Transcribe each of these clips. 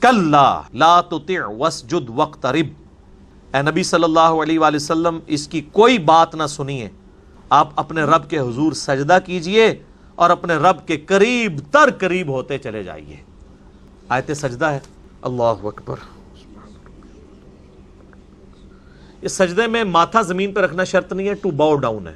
کلا لا تطع واسجد واقترب، اے نبی صلی اللہ علیہ وآلہ وسلم اس کی کوئی بات نہ سنیے، آپ اپنے رب کے حضور سجدہ کیجئے اور اپنے رب کے قریب تر قریب ہوتے چلے جائیے۔ آیت سجدہ ہے۔ اللہ اکبر۔ اس سجدے میں ماتھا زمین پہ رکھنا شرط نہیں ہے، ٹو باؤ ڈاؤن ہے۔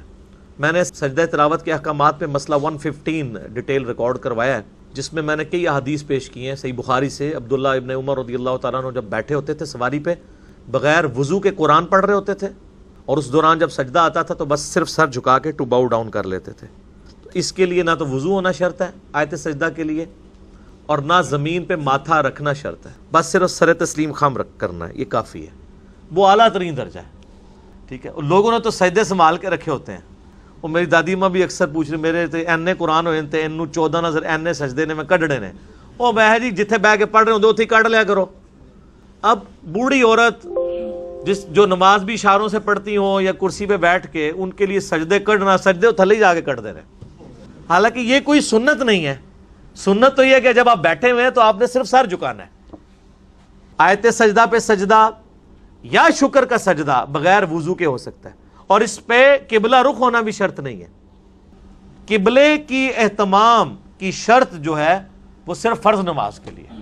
میں نے سجدہ تلاوت کے احکامات پہ مسئلہ 115 ڈیٹیل ریکارڈ کروایا ہے، جس میں نے کئی احادیث پیش کی ہیں صحیح بخاری سے۔ عبداللہ ابن عمر رضی اللہ تعالیٰ عنہ جب بیٹھے ہوتے تھے سواری پہ، بغیر وضو کے قرآن پڑھ رہے ہوتے تھے، اور اس دوران جب سجدہ آتا تھا تو بس صرف سر جھکا کے ٹو باؤ ڈاؤن کر لیتے تھے۔ تو اس کے لیے نہ تو وضو ہونا شرط ہے آیت سجدہ کے لیے، اور نہ زمین پہ ماتھا رکھنا شرط ہے، بس صرف سر تسلیم خم رکھ کرنا ہے، یہ کافی ہے۔ وہ اعلیٰ ترین درجہ ہے، ٹھیک ہے۔ لوگوں نے تو سجدے سنبھال کے رکھے ہوتے ہیں۔ وہ میری دادی ماں بھی اکثر پوچھ رہے میرے تے اینے قرآن ہوئے تے انو 14 نظر اینے سجدے نے میں کڈنے نے، وہ میں جی جتھے بہ کے پڑھ رہے ہوں اتھے کڈ لیا کرو۔ اب بوڑھی عورت جو نماز بھی اشاروں سے پڑھتی ہوں یا کرسی پہ بیٹھ کے، ان کے لیے سجدے کڈنا، سجدے تھلے ہی جا کے کڈ دے رہے۔ حالانکہ یہ کوئی سنت نہیں ہے، سنت تو یہ ہے کہ جب آپ بیٹھے ہوئے ہیں تو آپ نے صرف سر جھکانا ہے۔ آیت سجدہ پہ سجدہ یا شکر کا سجدہ بغیر وضو کے ہو سکتا ہے، اور اس پہ قبلہ رخ ہونا بھی شرط نہیں ہے۔ قبلے کی اہتمام کی شرط جو ہے وہ صرف فرض نماز کے لیے۔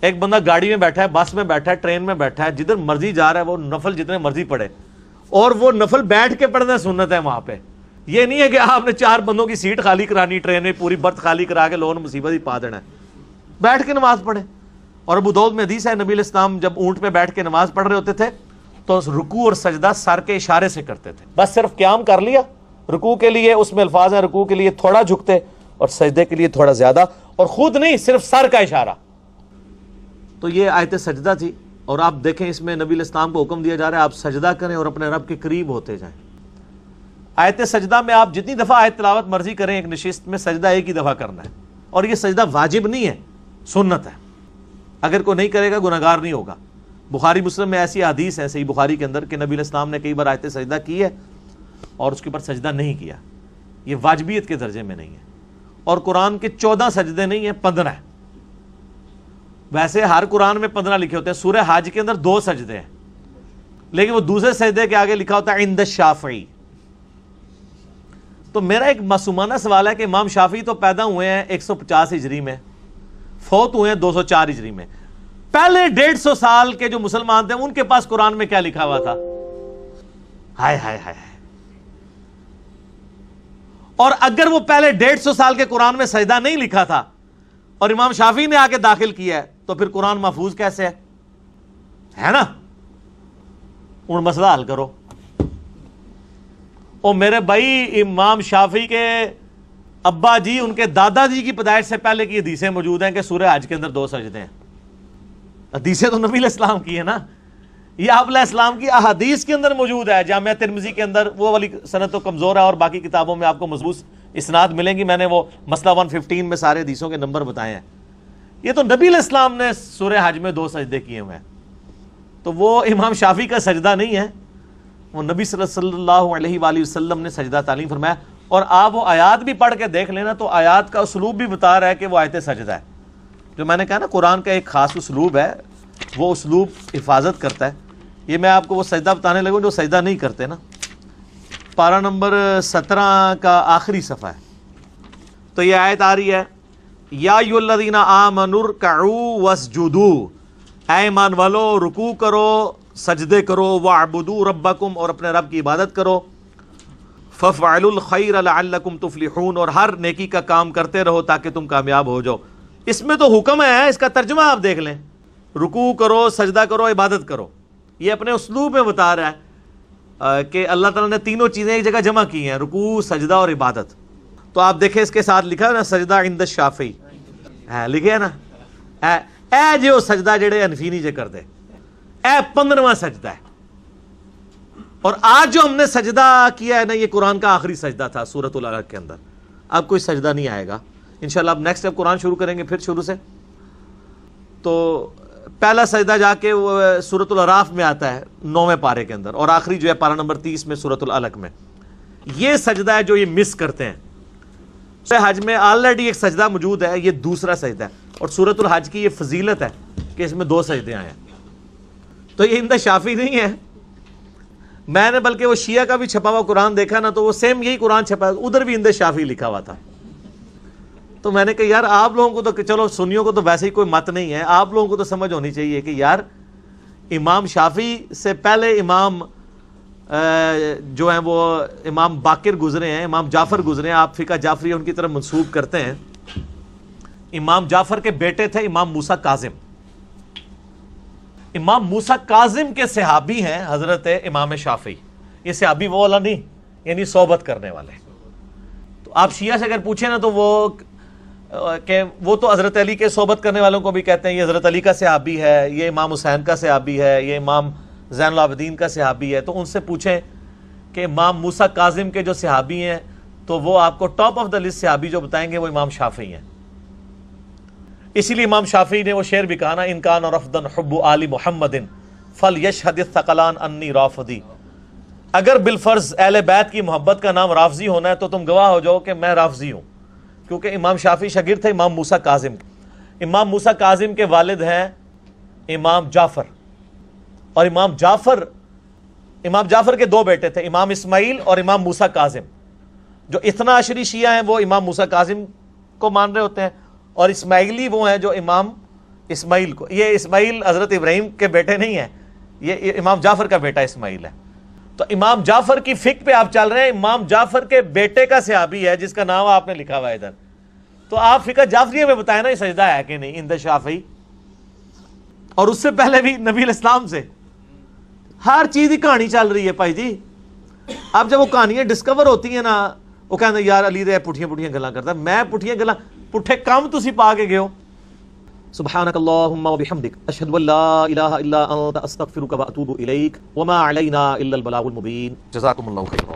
ایک بندہ گاڑی میں بیٹھا ہے، بس میں بیٹھا ہے، ٹرین میں بیٹھا ہے، جدھر مرضی جا رہا ہے وہ نفل جتنے مرضی پڑھے، اور وہ نفل بیٹھ کے پڑھنا سنت ہے وہاں پہ۔ یہ نہیں ہے کہ آپ نے 4 بندوں کی سیٹ خالی کرانی ٹرین میں، پوری برتھ خالی کرا کے لوگوں نے مصیبت ہی پا دینا ہے، بیٹھ کے نماز پڑھے۔ اور ابو داؤد میں حدیث ہے، نبی علیہ السلام جب اونٹ پہ بیٹھ کے نماز پڑھ رہے ہوتے تھے تو رکوع اور سجدہ سر کے اشارے سے کرتے تھے، بس صرف قیام کر لیا رکوع کے لیے، اس میں الفاظ ہیں رکوع کے لیے تھوڑا جھکتے اور سجدے کے لیے تھوڑا زیادہ، اور خود نہیں، صرف سر کا اشارہ۔ تو یہ آیت سجدہ تھی، اور آپ دیکھیں اس میں نبی علیہ السلام کو حکم دیا جا رہا ہے آپ سجدہ کریں اور اپنے رب کے قریب ہوتے جائیں۔ آیت سجدہ میں آپ جتنی دفعہ آیت تلاوت مرضی کریں، ایک نشست میں سجدہ ایک ہی دفعہ کرنا ہے، اور یہ سجدہ واجب نہیں ہے، سنت ہے۔ اگر کوئی نہیں کرے گا گناہگار نہیں ہوگا۔ بخاری مسلم میں ایسی حدیث ہے صحیح بخاری کے اندر کہ نبی علیہ السلام نے کئی بار آیت سجدہ کی ہے اور اس کے اوپر سجدہ نہیں کیا، یہ واجبیت کے درجے میں نہیں ہے۔ اور قرآن کے 14 سجدے نہیں ہیں، 15 ہیں۔ ویسے ہر قرآن میں 15 لکھے ہوتے ہیں، سورہ حج کے اندر 2 سجدے ہیں، لیکن وہ دوسرے سجدے کے آگے لکھا ہوتا ہے عند الشافعی۔ تو میرا ایک معصومانہ سوال ہے کہ امام شافعی تو پیدا ہوئے ہیں 150 ہجری میں، فوت ہوئے ہیں 204 ہجری میں، پہلے 150 سال کے جو مسلمان تھے ان کے پاس قرآن میں کیا لکھا ہوا تھا؟ ہائے ہائے ہائے۔ اور اگر وہ پہلے 150 سال کے قرآن میں سجدہ نہیں لکھا تھا اور امام شافعی نے آ کے داخل کیا ہے تو پھر قرآن محفوظ کیسے ہے نا؟ ان مسئلہ حل کرو۔ او میرے بھائی، امام شافعی کے ابا جی، ان کے دادا جی کی پیدائش سے پہلے کی حدیثیں موجود ہیں کہ سورہ حج کے اندر 2 سجدے ہیں۔ حدیثیں تو نبی علیہ السلام کی ہے نا، یہ آپ علیہ السلام کی احادیث کے اندر موجود ہے۔ جامعہ ترمذی کے اندر وہ والی سند تو کمزور ہے، اور باقی کتابوں میں آپ کو مضبوط اسناد ملیں گی۔ میں نے وہ مسئلہ 115 میں سارے حدیثوں کے نمبر بتائے ہیں۔ یہ تو نبی علیہ السلام نے سورہ حج میں 2 سجدے کیے ہوئے ہیں، تو وہ امام شافعی کا سجدہ نہیں ہے، وہ نبی صلی اللہ علیہ وآلہ وسلم نے سجدہ تعلیم فرمایا۔ اور آپ وہ آیات بھی پڑھ کے دیکھ لینا تو آیات کا اسلوب بھی بتا رہا ہے کہ وہ آیت سجدہ ہے۔ جو میں نے کہا نا قرآن کا ایک خاص اسلوب ہے، وہ اسلوب حفاظت کرتا ہے۔ یہ میں آپ کو وہ سجدہ بتانے لگوں جو سجدہ نہیں کرتے نا۔ پارہ نمبر 17 کا آخری صفحہ ہے، تو یہ آیت آ رہی ہے، یا ایھا الذین آمنوا ارکعوا واسجدوا، اے ایمان والو رکوع کرو، سجدے کرو، واعبدوا ربکم، اور اپنے رب کی عبادت کرو، فافعلوا الخیر لعلکم تفلحون، اور ہر نیکی کا کام کرتے رہو تاکہ تم کامیاب ہو جاؤ۔ اس میں تو حکم ہے، اس کا ترجمہ آپ دیکھ لیں، رکوع کرو، سجدہ کرو، عبادت کرو۔ یہ اپنے اسلوب میں بتا رہا ہے کہ اللہ تعالیٰ نے تینوں چیزیں ایک جگہ جمع کی ہیں، رکوع، سجدہ اور عبادت۔ تو آپ دیکھیں اس کے ساتھ لکھا ہے نا سجدہ عند الشافعی، لکھے ہے نا، اے جو سجدہ جڑے حنفی نہیں جے کر دے، اے 15واں سجدہ ہے۔ اور آج جو ہم نے سجدہ کیا ہے نا، یہ قرآن کا آخری سجدہ تھا سورۃ العلق کے اندر۔ اب کوئی سجدہ نہیں آئے گا انشاءاللہ۔ اب نیکسٹ جب قرآن شروع کریں گے پھر شروع سے، تو پہلا سجدہ جا کے سورۃ الاعراف میں آتا ہے 9ویں پارے کے اندر، اور آخری جو ہے پارہ نمبر 30 میں سورۃ العلق میں۔ یہ سجدہ ہے جو یہ مس کرتے ہیں۔ سورۃ حج میں آلریڈی ایک سجدہ موجود ہے، یہ دوسرا سجدہ ہے، اور سورۃ الحج کی یہ فضیلت ہے کہ اس میں 2 سجدے آئے ہیں. تو یہ عند شافعی نہیں ہے. میں نے بلکہ وہ شیعہ کا بھی چھپا ہوا قرآن دیکھا نا، تو وہ سیم یہی قرآن چھپا ہے، ادھر بھی عند شافعی لکھا ہوا تھا. تو میں نے کہا یار آپ لوگوں کو تو چلو سنیوں کو تو ویسے ہی کوئی مت نہیں ہے، آپ لوگوں کو تو سمجھ ہونی چاہیے کہ یار امام شافعی سے پہلے امام جو ہیں وہ امام باقر گزرے ہیں، امام جعفر گزرے ہیں. آپ فقہ جعفری ان کی طرف منسوب کرتے ہیں. امام جعفر کے بیٹے تھے امام موسیٰ کاظم. امام موسیٰ کاظم کے صحابی ہیں حضرت امام شافعی. یہ صحابی وہ والا نہیں، یعنی صحبت کرنے والے. تو آپ شیعہ سے اگر پوچھیں نا تو وہ تو حضرت علی کے صحبت کرنے والوں کو بھی کہتے ہیں یہ حضرت علی کا صحابی ہے، یہ امام حسین کا صحابی ہے، یہ امام زین العابدین کا صحابی ہے. تو ان سے پوچھیں کہ امام موسیٰ کاظم کے جو صحابی ہیں تو وہ آپ کو ٹاپ آف دا لسٹ صحابی جو بتائیں گے وہ امام شافعی ہیں. اسی لیے امام شافعی نے وہ شعر بھی کہا نا، ان کان رفضا حب آل محمد فلیشہد الثقلان انی رافضی. اگر بالفرض اہل بیت کی محبت کا نام رافضی ہونا ہے تو تم گواہ ہو جاؤ کہ میں رافضی ہوں، کیونکہ امام شافعی شاگرد تھے امام موسیٰ کاظم. امام موسیٰ کاظم کے والد ہیں امام جعفر، اور امام جعفر کے 2 بیٹے تھے، امام اسماعیل اور امام موسیٰ کاظم. جو اتنا عشری شیعہ ہیں وہ امام موسیٰ کاظم کو مان رہے ہوتے ہیں، اور اسماعیلی وہ ہیں جو امام اسماعیل کو. یہ اسماعیل حضرت ابراہیم کے بیٹے نہیں ہیں، یہ امام جعفر کا بیٹا اسماعیل ہے. تو امام جعفر کی فقہ پہ آپ چل رہے ہیں، امام جعفر کے بیٹے کا صحابی ہے جس کا نام آپ نے لکھا ہوا ہے ادھر. تو آپ فقہ جعفریہ میں بتائیں نا یہ سجدہ ہے کہ نہیں عند شافعی. اور اس سے پہلے بھی نبی الاسلام سے ہر چیز کی کہانی چل رہی ہے بھائی جی. اب جب وہ کہانیاں ڈسکور ہوتی ہیں نا، وہ کہتے ہیں یار علی دے پٹھیاں گلاں کرتا ہے. میں پٹھے کام تسی پا کے گئے ہو. سبحانک اللہم و بحمدک اشہد ان لا الہ الا انت استغفرک و اتوب الیک وما علینا الا البلاغ المبین. جزاکم اللہ خیرا.